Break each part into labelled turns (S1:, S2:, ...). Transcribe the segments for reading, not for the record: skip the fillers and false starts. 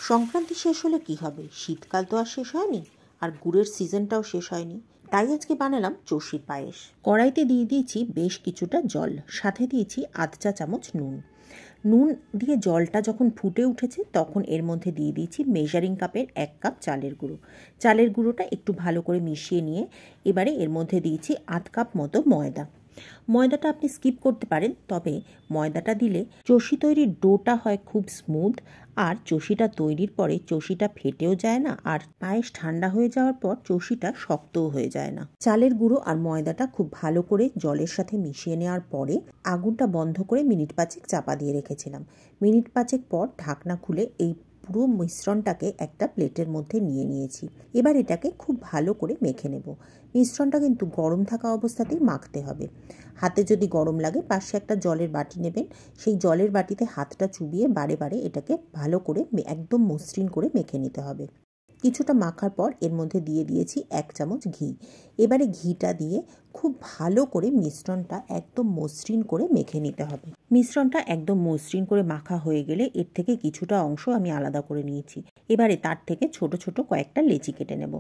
S1: সংক্রান্তি শেষ হলে কি হবে, শীতকাল তো আর শেষ হয়নি, আর গুড়ের সিজনটাও শেষ হয়নি। তাই আজকে বানালাম চষির পায়েস। কড়াইতে দিয়ে দিয়েছি বেশ কিছুটা জল, সাথে দিয়েছি আধ চা চামচ নুন দিয়ে জলটা যখন ফুটে উঠেছে তখন এর মধ্যে দিয়ে দিয়েছি মেজারিং কাপের 1 কাপ চালের গুঁড়োটা একটু ভালো করে মিশিয়ে নিয়ে এবারে এর মধ্যে দিয়েছি আধ কাপ মতো ময়দাটা আপনি স্কিপ করতে পারেন, তবে ময়দাটা দিলে চষি তৈরির ডোটা হয় খুব স্মুথ, আর চষিটা তৈরির পরে চষিটা ফেটেও যায় না, আর পায়েস ঠান্ডা হয়ে যাওয়ার পর চষিটা শক্তও হয়ে যায় না। চালের গুঁড়ো আর ময়দাটা খুব ভালো করে জলের সাথে মিশিয়ে নেওয়ার পরে আগুনটা বন্ধ করে মিনিট 5 চাপা দিয়ে রেখেছিলাম। মিনিট 5 পর ঢাকনা খুলে এই পুরো মিশ্রণটাকে একটা প্লেটের মধ্যে নিয়ে নিয়েছি। এবার এটাকে খুব ভালো করে মেখে নেব। মিশ্রণটা কিন্তু গরম থাকা অবস্থাতেই মাখতে হবে। হাতে যদি গরম লাগে পাশে একটা জলের বাটি নেবেন, সেই জলের বাটিতে হাতটা চুবিয়ে বারে বারে এটাকে ভালো করে একদম মসৃণ করে মেখে নিতে হবে। কিছুটা মাখার পর এর মধ্যে দিয়ে দিয়েছি 1 চামচ ঘি। এবারে ঘিটা দিয়ে খুব ভালো করে মিশ্রণটা একদম মসৃণ করে মেখে নিতে হবে। মিশ্রণটা একদম মসৃণ করে মাখা হয়ে গেলে এর থেকে কিছুটা অংশ আমি আলাদা করে নিয়েছি। এবারে তার থেকে ছোট ছোট কয়েকটা লেচি কেটে নেব।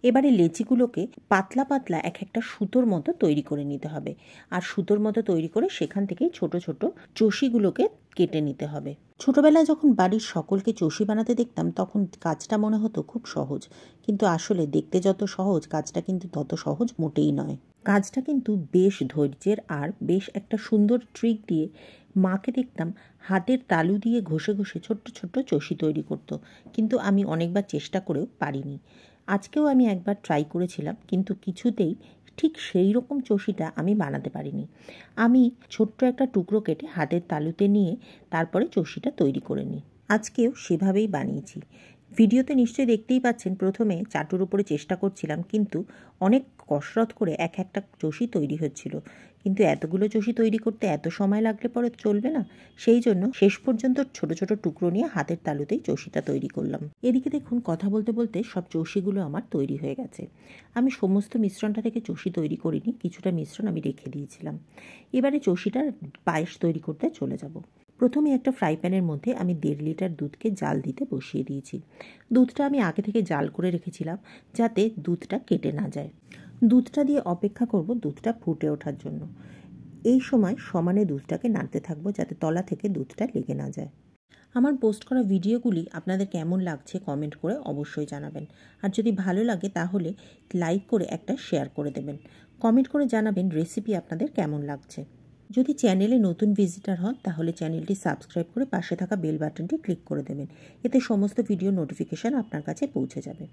S1: এবারে লেচিগুলোকে পাতলা পাতলা এক একটা সুতোর মতো তৈরি করে নিতে হবে, আর সুতোর মতো তৈরি করে সেখান থেকেই ছোট ছোট চষিগুলোকে কেটে নিতে হবে। ছোটবেলায় যখন বাড়ির সকলকে চষি বানাতে দেখতাম তখন কাজটা মনে হতো খুব সহজ, কিন্তু আসলে দেখতে যত সহজ কাজটা কিন্তু তত সহজ মোটেই নয়। কাজটা কিন্তু বেশ ধৈর্যের, আর বেশ একটা সুন্দর ট্রিক দিয়ে মাকে দেখতাম হাতের তালু দিয়ে ঘষে ঘষে ছোট্ট ছোট্ট চষি তৈরি করতো, কিন্তু আমি অনেকবার চেষ্টা করেও পারিনি। আজকেও আমি একবার ট্রাই করেছিলাম, কিন্তু কিছুতেই ঠিক সেই রকম চষিটা আমি বানাতে পারিনি। আমি ছোট্ট একটা টুকরো কেটে হাতের তালুতে নিয়ে তারপরে চষিটা তৈরি করে নিই। আজকেও সেভাবেই বানিয়েছি। ভিডিওতে নিশ্চয়ই দেখতেই পাচ্ছেন প্রথমে চাটুর উপরে চেষ্টা করছিলাম, কিন্তু অনেক কসরত করে এক একটা চষি তৈরি হচ্ছিল, কিন্তু এতগুলো চষি তৈরি করতে এত সময় লাগলে পরে চলবে না। সেই জন্য শেষ পর্যন্ত ছোট ছোট টুকরো নিয়ে হাতের তালুতেই চষিটা তৈরি করলাম। এদিকে দেখুন কথা বলতে বলতে সব চষিগুলো আমার তৈরি হয়ে গেছে। আমি সমস্ত মিশ্রণটা থেকে চষি তৈরি করিনি, কিছুটা মিশ্রণ আমি রেখে দিয়েছিলাম। এবারে চষিটার পায়েস তৈরি করতে চলে যাব। প্রথমে একটা ফ্রাই প্যানের মধ্যে আমি 1.5 লিটার দুধকে জাল দিতে বসিয়ে দিয়েছি। দুধটা আমি আগে থেকে জাল করে রেখেছিলাম যাতে দুধটা কেটে না যায়। দুধটা দিয়ে অপেক্ষা করব দুধটা ফুটে ওঠার জন্য। এই সময় সমানে দুধটাকে নাড়তে থাকবো যাতে তলা থেকে দুধটা লেগে না যায়। আমার পোস্ট করা ভিডিওগুলি আপনাদের কেমন লাগছে কমেন্ট করে অবশ্যই জানাবেন, আর যদি ভালো লাগে তাহলে লাইক করে একটা শেয়ার করে দেবেন। কমেন্ট করে জানাবেন রেসিপি আপনাদের কেমন লাগছে। যদি চ্যানেলে নতুন ভিজিটার হন তাহলে চ্যানেলটি সাবস্ক্রাইব করে পাশে থাকা বেল বাটনটি ক্লিক করে দেবেন, এতে সমস্ত ভিডিও নোটিফিকেশান আপনার কাছে পৌঁছে যাবে।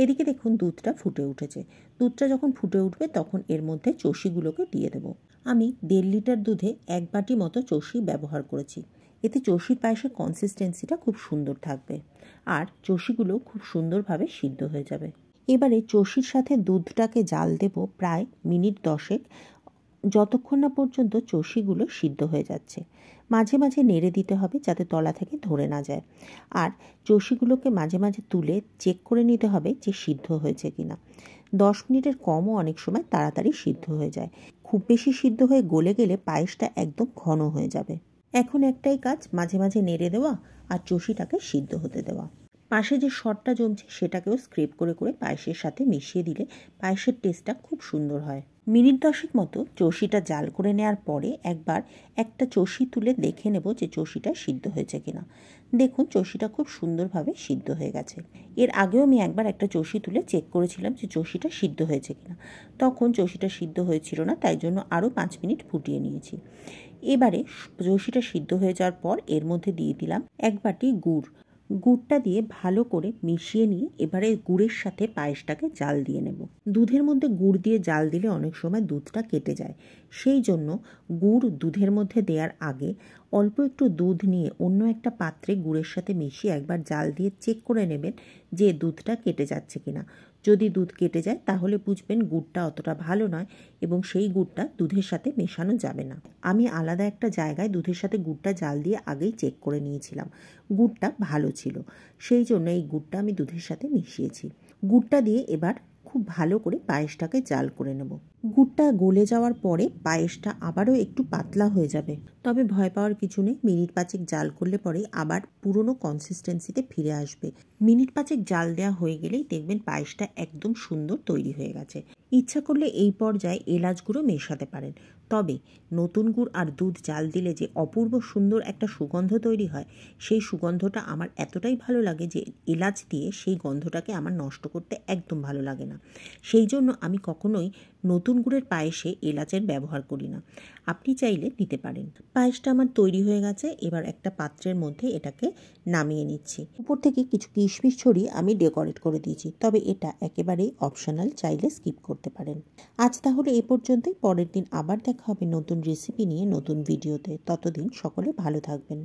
S1: এদিকে দেখুন দুধটা ফুটে উঠেছে। দুধটা যখন ফুটে উঠবে তখন এর মধ্যে চষিগুলোকে দিয়ে দেব। আমি 1.5 লিটার দুধে 1 বাটি মতো চষি ব্যবহার করেছি। এতে চষির পায়েসের কনসিস্টেন্সিটা খুব সুন্দর থাকবে, আর চষিগুলো খুব সুন্দরভাবে সিদ্ধ হয়ে যাবে। এবারে চষির সাথে দুধটাকে জাল দেব প্রায় মিনিট 10, যতক্ষণ না পর্যন্ত চষিগুলো সিদ্ধ হয়ে যাচ্ছে। মাঝে মাঝে নেড়ে দিতে হবে যাতে তলা থেকে ধরে না যায়, আর চষিগুলোকে মাঝে মাঝে তুলে চেক করে নিতে হবে যে সিদ্ধ হয়েছে কিনা। 10 মিনিটের কমও অনেক সময় তাড়াতাড়ি সিদ্ধ হয়ে যায়। খুব বেশি সিদ্ধ হয়ে গলে গেলে পায়েসটা একদম ঘন হয়ে যাবে। এখন একটাই কাজ, মাঝে মাঝে নেড়ে দেওয়া আর চষিটাকে সিদ্ধ হতে দেওয়া। পাশে যে সরটা জমছে সেটাকেও স্ক্রেপ করে করে পায়েসের সাথে মিশিয়ে দিলে পায়েসের টেস্টটা খুব সুন্দর হয়। মিনিট 10 মতো চষিটা জাল করে নেওয়ার পরে একবার একটা চষি তুলে দেখে নেব যে চষিটা সিদ্ধ হয়েছে কিনা। দেখুন চষিটা খুব সুন্দরভাবে সিদ্ধ হয়ে গেছে। এর আগেও আমি একবার একটা চষি তুলে চেক করেছিলাম যে চষিটা সিদ্ধ হয়েছে কিনা, তখন চষিটা সিদ্ধ হয়েছিল না, তাই জন্য আরও 5 মিনিট ফুটিয়ে নিয়েছি। এবারে চষিটা সিদ্ধ হয়ে যাওয়ার পর এর মধ্যে দিয়ে দিলাম 1 বাটি গুড়টা দিয়ে ভালো করে মিশিয়ে নিয়ে এবারে গুড়ের সাথে পায়েসটাকে জাল দিয়ে নেব। দুধের মধ্যে গুড় দিয়ে জাল দিলে অনেক সময় দুধটা কেটে যায়, সেই জন্য গুড় দুধের মধ্যে দেওয়ার আগে অল্প একটু দুধ নিয়ে অন্য একটা পাত্রে গুড়ের সাথে মিশিয়ে একবার জাল দিয়ে চেক করে নেবেন যে দুধটা কেটে যাচ্ছে কিনা। যদি দুধ কেটে যায় তাহলে বুঝবেন গুড়টা অতটা ভালো নয় এবং সেই গুড়টা দুধের সাথে মেশানো যাবে না। আমি আলাদা একটা জায়গায় দুধের সাথে গুড়টা জাল দিয়ে আগেই চেক করে নিয়েছিলাম, গুড়টা ভালো ছিল, সেই জন্য এই গুড়টা আমি দুধের সাথে মিশিয়েছি। গুড়টা দিয়ে এবার খুব ভালো করে পায়েসটাকে জাল করে নেব। গুড়টা গলে যাওয়ার পরে পায়েসটা আবারও একটু পাতলা হয়ে যাবে, তবে ভয় পাওয়ার কিছু নেই। মিনিট 5 জাল করলে পরে আবার পুরনো কনসিস্টেন্সিতে ফিরে আসবে। মিনিট 5 জাল দেওয়া হয়ে গেলেই দেখবেন পায়েসটা একদম সুন্দর তৈরি হয়ে গেছে। ইচ্ছা করলে এই পর্যায়ে এলাচ গুঁড়ো মেশাতে পারেন, তবে নতুন গুড় আর দুধ জাল দিলে যে অপূর্ব সুন্দর একটা সুগন্ধ তৈরি হয়, সেই সুগন্ধটা আমার এতটাই ভালো লাগে যে এলাচ দিয়ে সেই গন্ধটাকে আমার নষ্ট করতে একদম ভালো লাগে না। সেই জন্য আমি কখনোই নতুন গুড়ের পায়েসে এলাচের ব্যবহার করি না। আপনি চাইলে দিতে পারেন। পায়েসটা আমার তৈরি হয়ে গেছে। এবার একটা পাত্রের মধ্যে এটাকে নামিয়ে নিচ্ছি। উপর থেকে কিছু কিশমিশ ছড়িয়ে আমি ডেকোরেট করে দিয়েছি, তবে এটা একেবারেই অপশনাল, চাইলে স্কিপ করতে পারেন। আজ তাহলে এই পর্যন্তই। পরের দিন আবার দেখা হবে নতুন রেসিপি নিয়ে নতুন ভিডিওতে। ততদিন সকলে ভালো থাকবেন।